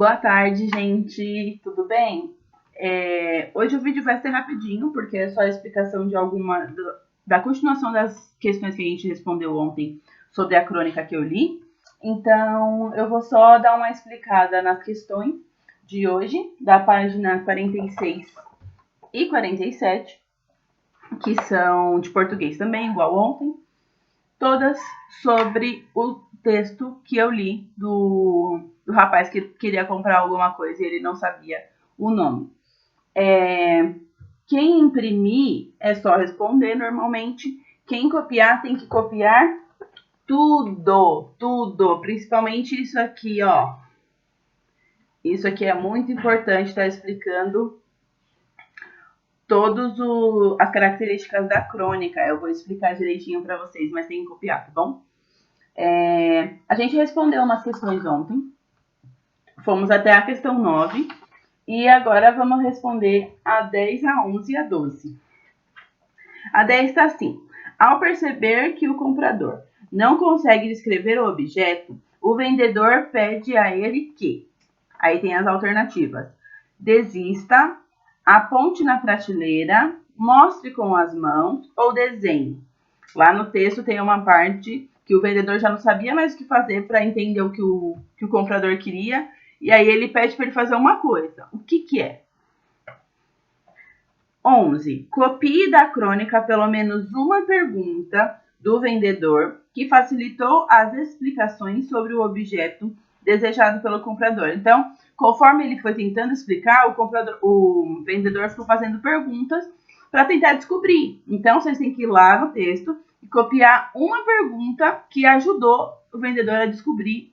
Boa tarde, gente. Tudo bem? Hoje o vídeo vai ser rapidinho, porque é só a explicação de da continuação das questões que a gente respondeu ontem sobre a crônica que eu li. Então, eu vou só dar uma explicada nas questões de hoje, da página 46 e 47, que são de português também, igual ontem, todas sobre o texto que eu li do rapaz que queria comprar alguma coisa e ele não sabia o nome. Quem imprimir é só responder normalmente. Quem copiar tem que copiar tudo, principalmente isso aqui, ó. Isso aqui é muito importante, tá explicando todas as características da crônica. Eu vou explicar direitinho para vocês, mas tem que copiar, tá bom? A gente respondeu umas questões ontem. Fomos até a questão 9. E agora vamos responder a 10, a 11 e a 12. A 10 está assim. Ao perceber que o comprador não consegue descrever o objeto, o vendedor pede a ele que... Aí tem as alternativas. Desista, aponte na prateleira, mostre com as mãos ou desenhe. Lá no texto tem uma parte que o vendedor já não sabia mais o que fazer para entender o que o comprador queria. E aí ele pede para ele fazer uma coisa. O que é? 11. Copie da crônica pelo menos uma pergunta do vendedor que facilitou as explicações sobre o objeto desejado pelo comprador. Então, conforme ele foi tentando explicar, o vendedor ficou fazendo perguntas para tentar descobrir. Então, vocês têm que ir lá no texto e copiar uma pergunta que ajudou o vendedor a descobrir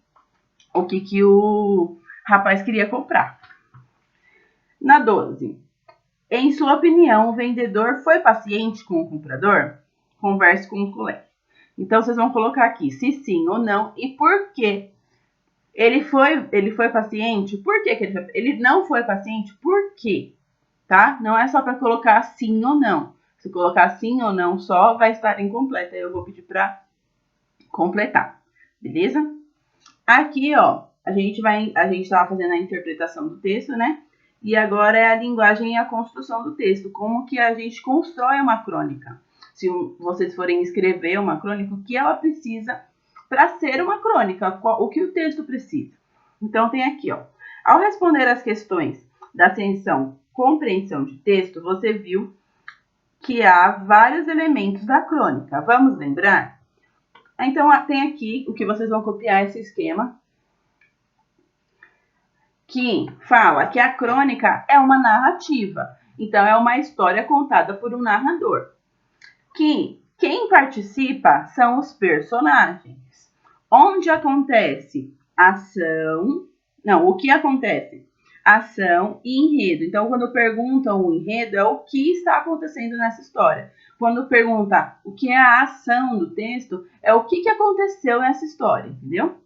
o que o rapaz queria comprar. Na 12. Em sua opinião, o vendedor foi paciente com o comprador? Converse com o colega. Então, vocês vão colocar aqui se sim ou não e por quê. Ele foi paciente? Por que ele não foi paciente? Por quê? Tá? Não é só para colocar sim ou não. Se colocar sim ou não só, vai estar incompleta. Eu vou pedir para completar. Beleza? Aqui, ó, a gente estava fazendo a interpretação do texto, né? E agora é a linguagem e a construção do texto. Como que a gente constrói uma crônica. Se vocês forem escrever uma crônica, o que ela precisa para ser uma crônica? O que o texto precisa? Então, tem aqui, ó. Ao responder as questões da seção compreensão de texto, você viu que há vários elementos da crônica. Vamos lembrar? Então, tem aqui o que vocês vão copiar esse esquema, que fala que a crônica é uma narrativa. Então, é uma história contada por um narrador. Que quem participa são os personagens. Onde acontece ação... Não, o que acontece? Ação e enredo. Então, quando perguntam o enredo, é o que está acontecendo nessa história. Quando pergunta o que é a ação do texto, é o que aconteceu nessa história, entendeu?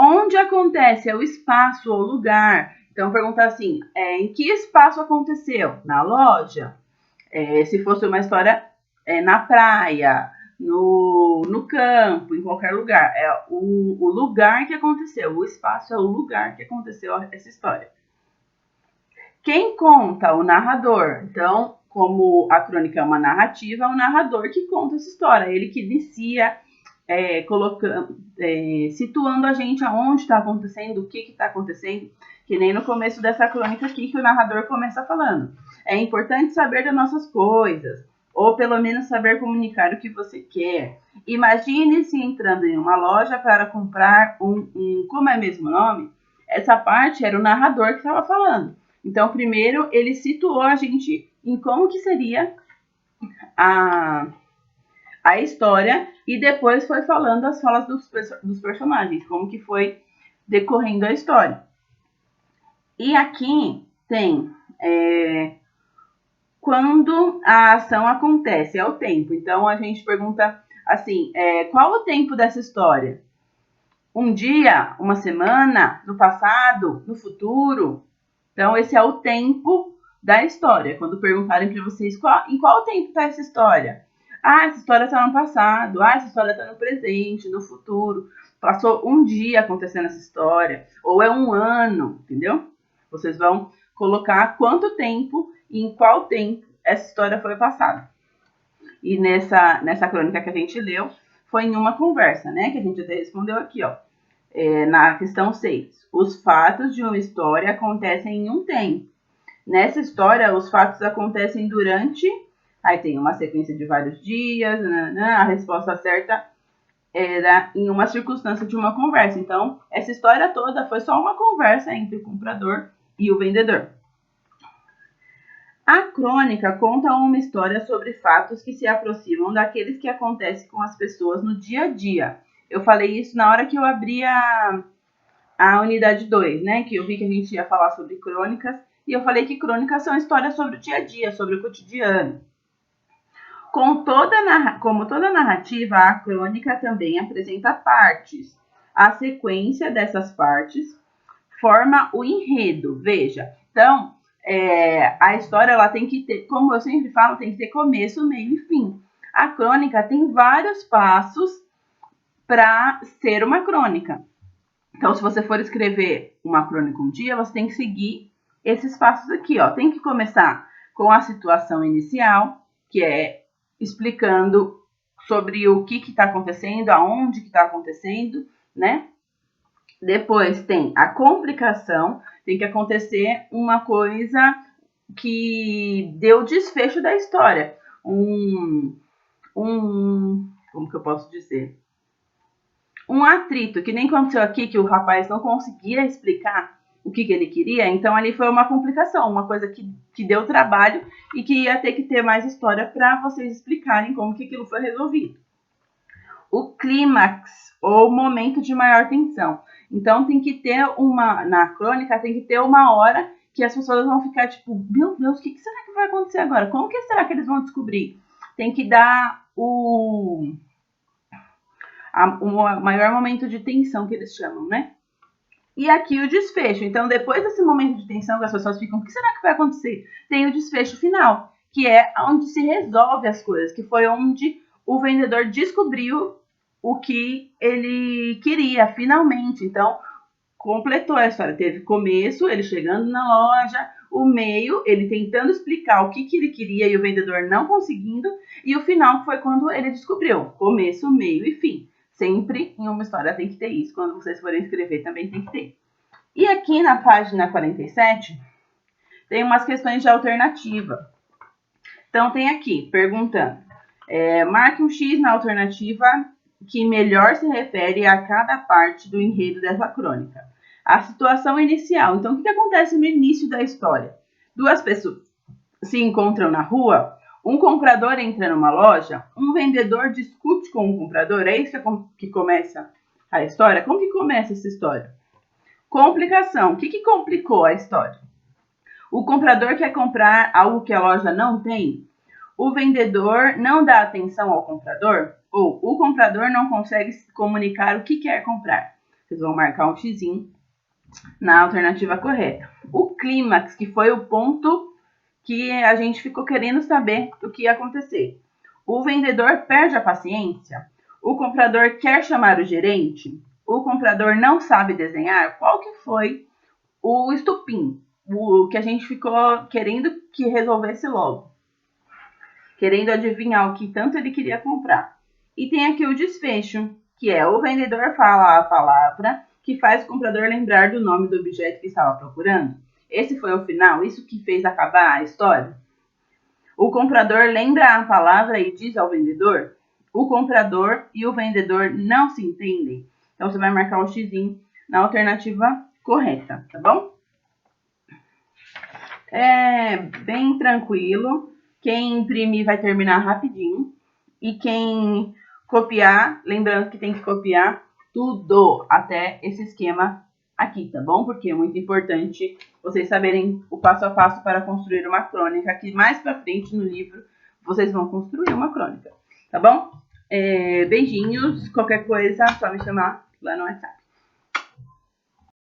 Onde acontece é o espaço ou lugar. Então, pergunta assim, em que espaço aconteceu? Na loja? Se fosse uma história na praia, no campo, em qualquer lugar. É o lugar que aconteceu. O espaço é o lugar que aconteceu essa história. Quem conta? O narrador. Então, como a crônica é uma narrativa, é o narrador que conta essa história. Ele que inicia... situando a gente aonde está acontecendo, o que está acontecendo, que nem no começo dessa crônica aqui que o narrador começa falando. É importante saber das nossas coisas, ou pelo menos saber comunicar o que você quer. Imagine-se entrando em uma loja para comprar como é mesmo o nome? Essa parte era o narrador que estava falando. Então, primeiro, ele situou a gente em como que seria a história e depois foi falando as falas dos personagens, como que foi decorrendo a história. E aqui tem quando a ação acontece, é o tempo. Então a gente pergunta assim, qual o tempo dessa história? Um dia, uma semana, no passado, no futuro? Então esse é o tempo da história. Quando perguntarem para vocês em qual tempo está essa história? Ah, essa história está no passado. Ah, essa história está no presente, no futuro. passou um dia acontecendo essa história, ou é um ano, entendeu? Vocês vão colocar quanto tempo e em qual tempo essa história foi passada. E nessa crônica que a gente leu, foi em uma conversa, né? Que a gente até respondeu aqui, ó. Na questão 6. Os fatos de uma história acontecem em um tempo. Nessa história, os fatos acontecem durante... Aí tem uma sequência de vários dias, a resposta certa era em uma circunstância de uma conversa. Então, essa história toda foi só uma conversa entre o comprador e o vendedor. A crônica conta uma história sobre fatos que se aproximam daqueles que acontecem com as pessoas no dia a dia. Eu falei isso na hora que eu abri a unidade 2, né? Que eu vi que a gente ia falar sobre crônicas. E eu falei que crônicas são histórias sobre o dia a dia, sobre o cotidiano. Como toda narrativa, a crônica também apresenta partes. A sequência dessas partes forma o enredo. Veja, então, a história ela tem que ter, como eu sempre falo, tem que ter começo, meio e fim. A crônica tem vários passos para ser uma crônica. Então, se você for escrever uma crônica um dia, você tem que seguir esses passos aqui, ó. Tem que começar com a situação inicial, que é explicando sobre o que está acontecendo, aonde que está acontecendo, né? Depois tem a complicação, tem que acontecer uma coisa que deu desfecho da história. Como que eu posso dizer? Um atrito, que nem aconteceu aqui, que o rapaz não conseguia explicar o que ele queria, então ali foi uma complicação, uma coisa que deu trabalho e que ia ter que ter mais história para vocês explicarem como que aquilo foi resolvido. O clímax, ou momento de maior tensão. Então tem que ter na crônica tem que ter uma hora que as pessoas vão ficar tipo, meu Deus, o que será que vai acontecer agora? Como que será que eles vão descobrir? Tem que dar o maior momento de tensão que eles chamam, né? E aqui o desfecho. Então, depois desse momento de tensão que as pessoas ficam, o que será que vai acontecer? Tem o desfecho final, que é onde se resolve as coisas, que foi onde o vendedor descobriu o que ele queria, finalmente. Então, completou a história. Teve começo, ele chegando na loja, o meio, ele tentando explicar o que ele queria e o vendedor não conseguindo, e o final foi quando ele descobriu. Começo, meio e fim. Sempre em uma história tem que ter isso. Quando vocês forem escrever também tem que ter. E aqui na página 47, tem umas questões de alternativa. Então tem aqui, perguntando. Marque um X na alternativa que melhor se refere a cada parte do enredo dessa crônica. A situação inicial. Então, o que acontece no início da história? Duas pessoas se encontram na rua, um comprador entra numa loja, um vendedor discute com um comprador. É isso que começa a história? Como que começa essa história? Complicação. O que complicou a história? O comprador quer comprar algo que a loja não tem? O vendedor não dá atenção ao comprador? Ou o comprador não consegue comunicar o que quer comprar? Vocês vão marcar um xizinho na alternativa correta. O clímax, que foi o ponto que a gente ficou querendo saber o que ia acontecer. O vendedor perde a paciência? O comprador quer chamar o gerente? O comprador não sabe desenhar? Qual que foi o estupim? O que a gente ficou querendo que resolvesse logo. Querendo adivinhar o que tanto ele queria comprar. E tem aqui o desfecho, que é o vendedor fala a palavra que faz o comprador lembrar do nome do objeto que estava procurando. Esse foi o final? Isso que fez acabar a história? O comprador lembra a palavra e diz ao vendedor? O comprador e o vendedor não se entendem? Então, você vai marcar o xizinho na alternativa correta, tá bom? É bem tranquilo. Quem imprimir vai terminar rapidinho. E quem copiar, lembrando que tem que copiar tudo, até esse esquema aqui, tá bom? Porque é muito importante vocês saberem o passo a passo para construir uma crônica, que mais pra frente no livro vocês vão construir uma crônica, tá bom? Beijinhos, qualquer coisa, só me chamar lá no WhatsApp.